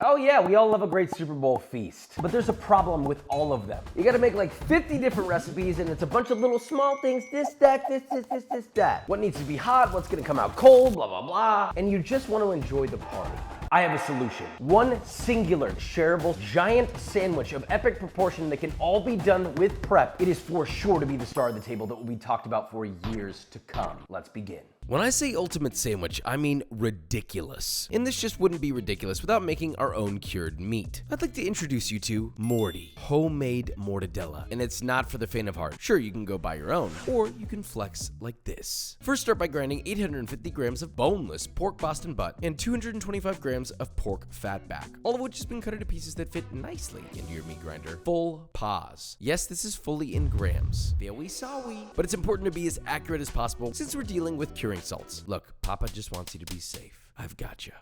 Oh yeah, we all love a great Super Bowl feast. But there's a problem with all of them. You gotta make like 50 different recipes and it's a bunch of little small things, this, that. What needs to be hot, what's gonna come out cold, blah, blah, blah. And you just wanna enjoy the party. I have a solution. One singular, shareable, giant sandwich of epic proportion that can all be done with prep. It is for sure to be the star of the table that will be talked about for years to come. Let's begin. When I say ultimate sandwich, I mean ridiculous. And this just wouldn't be ridiculous without making our own cured meat. I'd like to introduce you to Morty, homemade mortadella. And it's not for the faint of heart. Sure, you can go buy your own, or you can flex like this. First, start by grinding 850 grams of boneless pork Boston butt and 225 grams of pork fatback, all of which has been cut into pieces that fit nicely into your meat grinder. Full pause. Yes, this is fully in grams. Very sorry. But it's important to be as accurate as possible since we're dealing with curing salts. Look, Papa just wants you to be safe. I've gotcha.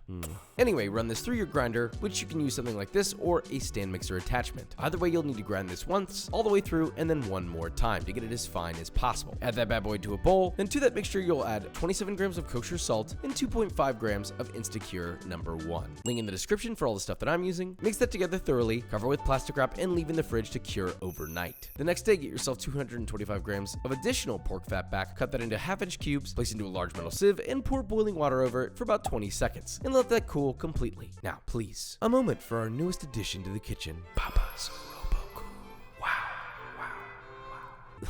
Anyway, run this through your grinder, which you can use something like this or a stand mixer attachment. Either way, you'll need to grind this once, all the way through, and then one more time to get it as fine as possible. Add that bad boy to a bowl, then to that mixture, you'll add 27 grams of kosher salt and 2.5 grams of Instacure #1. Link in the description for all the stuff that I'm using. Mix that together thoroughly, cover with plastic wrap, and leave in the fridge to cure overnight. The next day, get yourself 225 grams of additional pork fat back, cut that into half-inch cubes, place into a large metal sieve, and pour boiling water over it for about 20 seconds and let that cool completely. Now, please, a moment for our newest addition to the kitchen, Papa's Roboku. Wow.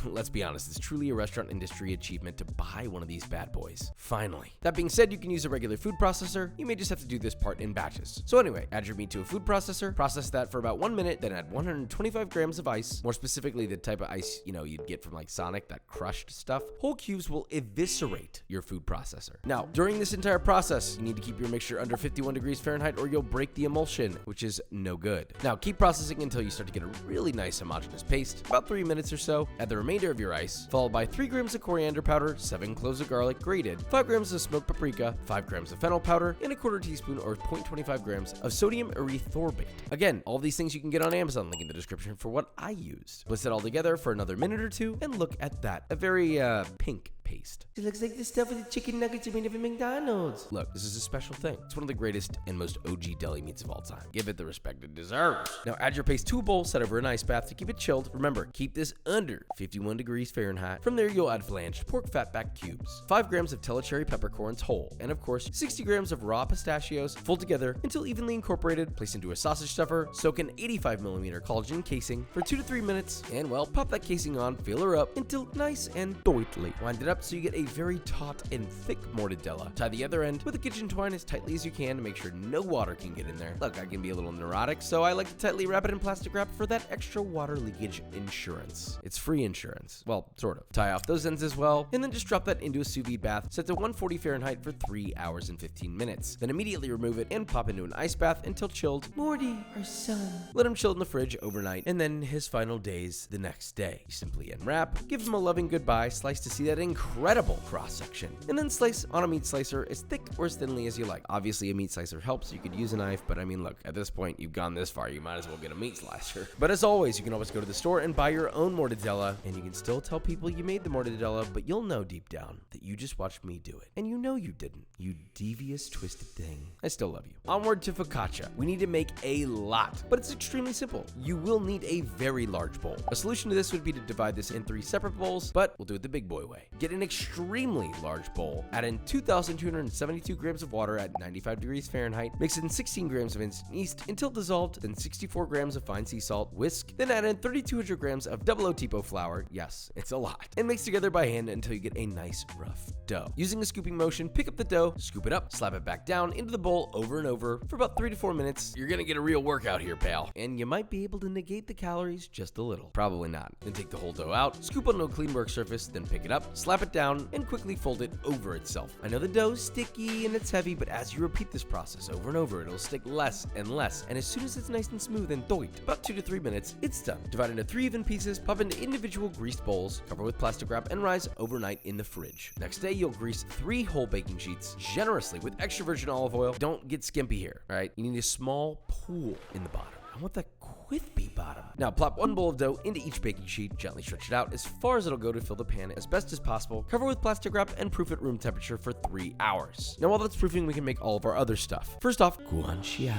Let's be honest, it's truly a restaurant industry achievement to buy one of these bad boys. Finally. That being said, you can use a regular food processor. You may just have to do this part in batches. So anyway, add your meat to a food processor, process that for about 1 minute, then add 125 grams of ice, more specifically the type of ice, you'd get from like Sonic, that crushed stuff. Whole cubes will eviscerate your food processor. Now, during this entire process, you need to keep your mixture under 51 degrees Fahrenheit or you'll break the emulsion, which is no good. Now, keep processing until you start to get a really nice homogeneous paste, about 3 minutes or so. Add the remainder of your ice, followed by 3 grams of coriander powder, 7 cloves of garlic grated, 5 grams of smoked paprika, 5 grams of fennel powder, and a quarter teaspoon or 0.25 grams of sodium erythorbate. Again, all of these things you can get on Amazon, link in the description for what I used. Blitz it all together for another minute or two, and look at that, a very pink paste. It looks like the stuff with the chicken nuggets you made at McDonald's. Look, this is a special thing. It's one of the greatest and most OG deli meats of all time. Give it the respect it deserves. Now add your paste to a bowl, set over an ice bath to keep it chilled. Remember, keep this under 51 degrees Fahrenheit. From there, you'll add blanched pork fatback cubes, 5 grams of Telecherry peppercorns whole, and of course, 60 grams of raw pistachios. Fold together until evenly incorporated. Place into a sausage stuffer. Soak in 85mm collagen casing for 2 to 3 minutes, and well, pop that casing on, fill her up until nice and doitly. Wind it up so you get a very taut and thick mortadella. Tie the other end with a kitchen twine as tightly as you can to make sure no water can get in there. Look, I can be a little neurotic, so I like to tightly wrap it in plastic wrap for that extra water leakage insurance. It's free insurance. Well, sort of. Tie off those ends as well, and then just drop that into a sous vide bath set to 140 Fahrenheit for 3 hours and 15 minutes. Then immediately remove it and pop into an ice bath until chilled. Morty, our son. Let him chill in the fridge overnight, and then his final days the next day. You simply unwrap, give him a loving goodbye, slice to see that incredible cross-section, and then slice on a meat slicer as thick or as thinly as you like. Obviously, a meat slicer helps. You could use a knife, but I mean, look, at this point, you've gone this far, you might as well get a meat slicer. But as always, you can always go to the store and buy your own mortadella, and you can still tell people you made the mortadella, but you'll know deep down that you just watched me do it. And you know you didn't. You devious, twisted thing. I still love you. Onward to focaccia. We need to make a lot, but it's extremely simple. You will need a very large bowl. A solution to this would be to divide this in 3 separate bowls, but we'll do it the big boy way. Get an extremely large bowl, add in 2,272 grams of water at 95 degrees Fahrenheit, mix in 16 grams of instant yeast until dissolved, then 64 grams of fine sea salt, whisk, then add in 3,200 grams of double O-tipo flour, yes, it's a lot, and mix together by hand until you get a nice rough dough. Using a scooping motion, pick up the dough, scoop it up, slap it back down into the bowl over and over for about 3 to 4 minutes. You're gonna get a real workout here, pal, and you might be able to negate the calories just a little. Probably not. Then take the whole dough out, scoop onto a clean work surface, then pick it up, slap it down, and quickly fold it over itself. I know the dough's sticky and it's heavy, but as you repeat this process over and over, it'll stick less and less, and as soon as it's nice and smooth and doit, about 2 to 3 minutes, it's done. Divide into 3 even pieces, pop into individual greased bowls, cover with plastic wrap, and rise overnight in the fridge. Next day, you'll grease 3 whole baking sheets generously with extra virgin olive oil. Don't get skimpy here, all right? You need a small pool in the bottom. I want that crispy bottom. Now plop 1 bowl of dough into each baking sheet, gently stretch it out as far as it'll go to fill the pan as best as possible, cover with plastic wrap, and proof at room temperature for 3 hours. Now while that's proofing, we can make all of our other stuff. First off, guanciale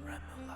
remoulade.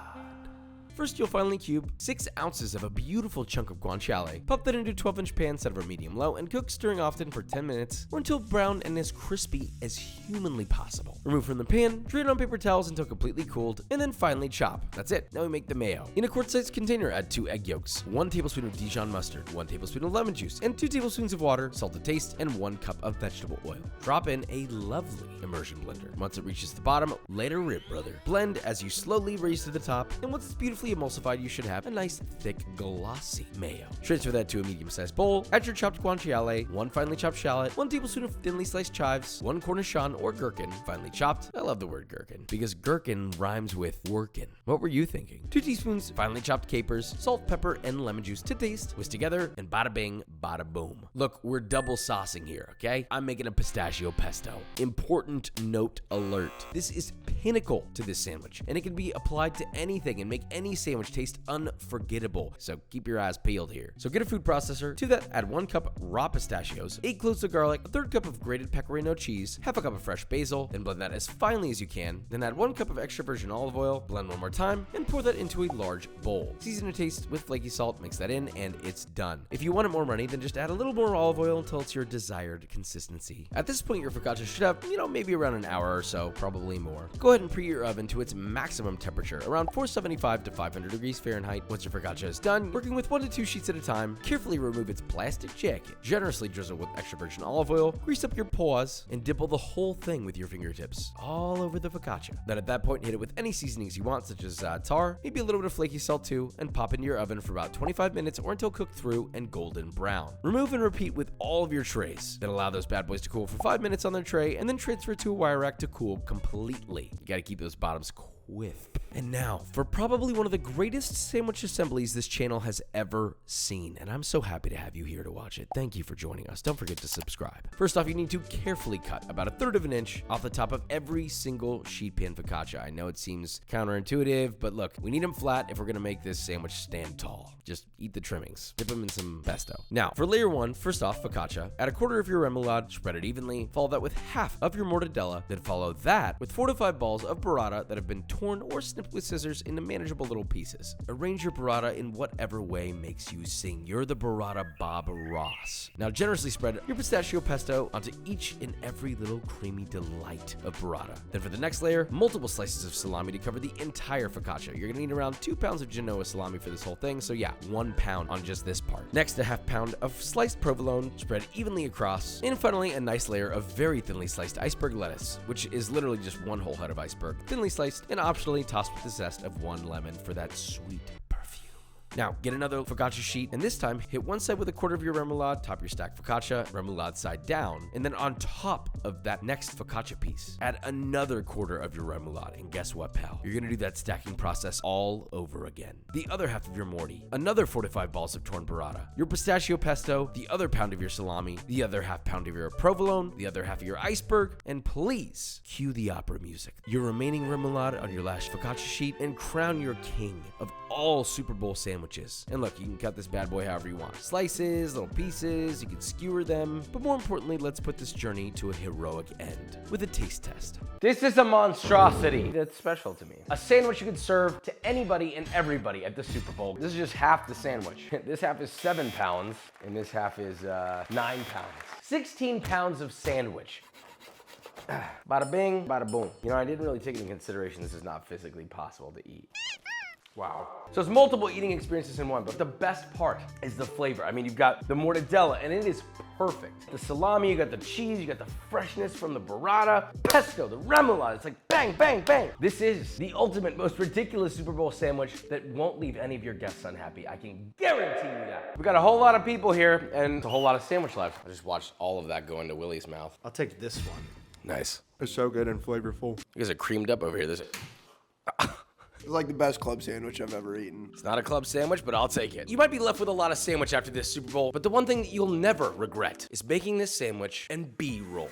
First, you'll finally cube 6 ounces of a beautiful chunk of guanciale. Pop that into a 12-inch pan set over medium-low and cook, stirring often for 10 minutes or until brown and as crispy as humanly possible. Remove from the pan, drain on paper towels until completely cooled, and then finally chop. That's it. Now we make the mayo. In a quart-sized container, add 2 egg yolks, 1 tablespoon of Dijon mustard, 1 tablespoon of lemon juice, and 2 tablespoons of water, salt to taste, and 1 cup of vegetable oil. Drop in a lovely immersion blender. Once it reaches the bottom, let her rip, brother. Blend as you slowly raise to the top, and once it's beautifully emulsified, you should have a nice, thick, glossy mayo. Transfer that to a medium-sized bowl. Add your chopped guanciale, 1 finely chopped shallot, 1 tablespoon of thinly sliced chives, 1 cornichon or gherkin, finely chopped. I love the word gherkin because gherkin rhymes with workin'. What were you thinking? 2 teaspoons finely chopped capers, salt, pepper, and lemon juice to taste. Whisk together, and bada bing, bada boom. Look, we're double saucing here, okay? I'm making a pistachio pesto. Important note alert. This is pinnacle to this sandwich, and it can be applied to anything and make any sandwich taste unforgettable. So keep your eyes peeled here. So get a food processor. To that, add 1 cup raw pistachios, 8 cloves of garlic, a 1/3 cup of grated pecorino cheese, 1/2 cup of fresh basil, then blend that as finely as you can. Then add 1 cup of extra virgin olive oil, blend one more time, and pour that into a large bowl. Season to taste with flaky salt, mix that in, and it's done. If you want it more runny, then just add a little more olive oil until it's your desired consistency. At this point, your focaccia should have, maybe around an hour or so, probably more. Go ahead and preheat your oven to its maximum temperature, around 475 to 500 degrees Fahrenheit. Once your focaccia is done, working with 1 to 2 sheets at a time, carefully remove its plastic jacket. Generously drizzle with extra virgin olive oil, grease up your paws, and dimple the whole thing with your fingertips, all over the focaccia. Then at that point, hit it with any seasonings you want, such as tar, maybe a little bit of flaky salt too, and pop into your oven for about 25 minutes or until cooked through and golden brown. Remove and repeat with all of your trays. Then allow those bad boys to cool for 5 minutes on their tray, and then transfer to a wire rack to cool completely. You gotta keep those bottoms crisp. And now, for probably one of the greatest sandwich assemblies this channel has ever seen, and I'm so happy to have you here to watch it. Thank you for joining us. Don't forget to subscribe. First off, you need to carefully cut about 1/3 of an inch off the top of every single sheet pan focaccia. I know it seems counterintuitive, but look, we need them flat if we're gonna make this sandwich stand tall. Just eat the trimmings. Dip them in some pesto. Now, for layer 1, first off, focaccia. Add 1/4 of your remoulade, spread it evenly. Follow that with 1/2 of your mortadella. Then follow that with 4 to 5 balls of burrata that have been torn or snipped with scissors into manageable little pieces. Arrange your burrata in whatever way makes you sing. You're the burrata Bob Ross. Now generously spread your pistachio pesto onto each and every little creamy delight of burrata. Then for the next layer, multiple slices of salami to cover the entire focaccia. You're gonna need around 2 pounds of Genoa salami for this whole thing, so yeah, 1 pound on just this part. Next, a 1/2 pound of sliced provolone, spread evenly across. And finally, a nice layer of very thinly sliced iceberg lettuce, which is literally just 1 whole head of iceberg, thinly sliced, and optionally tossed with the zest of 1 lemon for that sweet perfume. Now, get another focaccia sheet, and this time, hit one side with 1/4 of your remoulade, top your stacked focaccia, remoulade side down, and then on top of that next focaccia piece, add another 1/4 of your remoulade, and guess what, pal? You're gonna do that stacking process all over again. The other half of your morty, another 4 to 5 balls of torn burrata, your pistachio pesto, the other pound of your salami, the other 1/2 pound of your provolone, the other half of your iceberg, and please, cue the opera music. Your remaining remoulade on your last focaccia sheet, and crown your king of all Super Bowl sandwiches. And look, you can cut this bad boy however you want. Slices, little pieces, you can skewer them, but more importantly, let's put this journey to a heroic end with a taste test. This is a monstrosity. That's special to me. A sandwich you could serve to anybody and everybody at the Super Bowl. This is just half the sandwich. This half is 7 pounds, and this half is 9 pounds. 16 pounds of sandwich. Bada bing, bada boom. I didn't really take into consideration this is not physically possible to eat. Wow. So it's multiple eating experiences in one, but the best part is the flavor. I mean, you've got the mortadella, and it is perfect. The salami, you got the cheese, you got the freshness from the burrata, pesto, the remoulade. It's like bang, bang, bang. This is the ultimate, most ridiculous Super Bowl sandwich that won't leave any of your guests unhappy. I can guarantee you that. We got a whole lot of people here, and a whole lot of sandwich left. I just watched all of that go into Willie's mouth. I'll take this one. Nice. It's so good and flavorful. You guys are creamed up over here. It's like the best club sandwich I've ever eaten. It's not a club sandwich, but I'll take it. You might be left with a lot of sandwich after this Super Bowl, but the one thing that you'll never regret is making this sandwich and B-roll.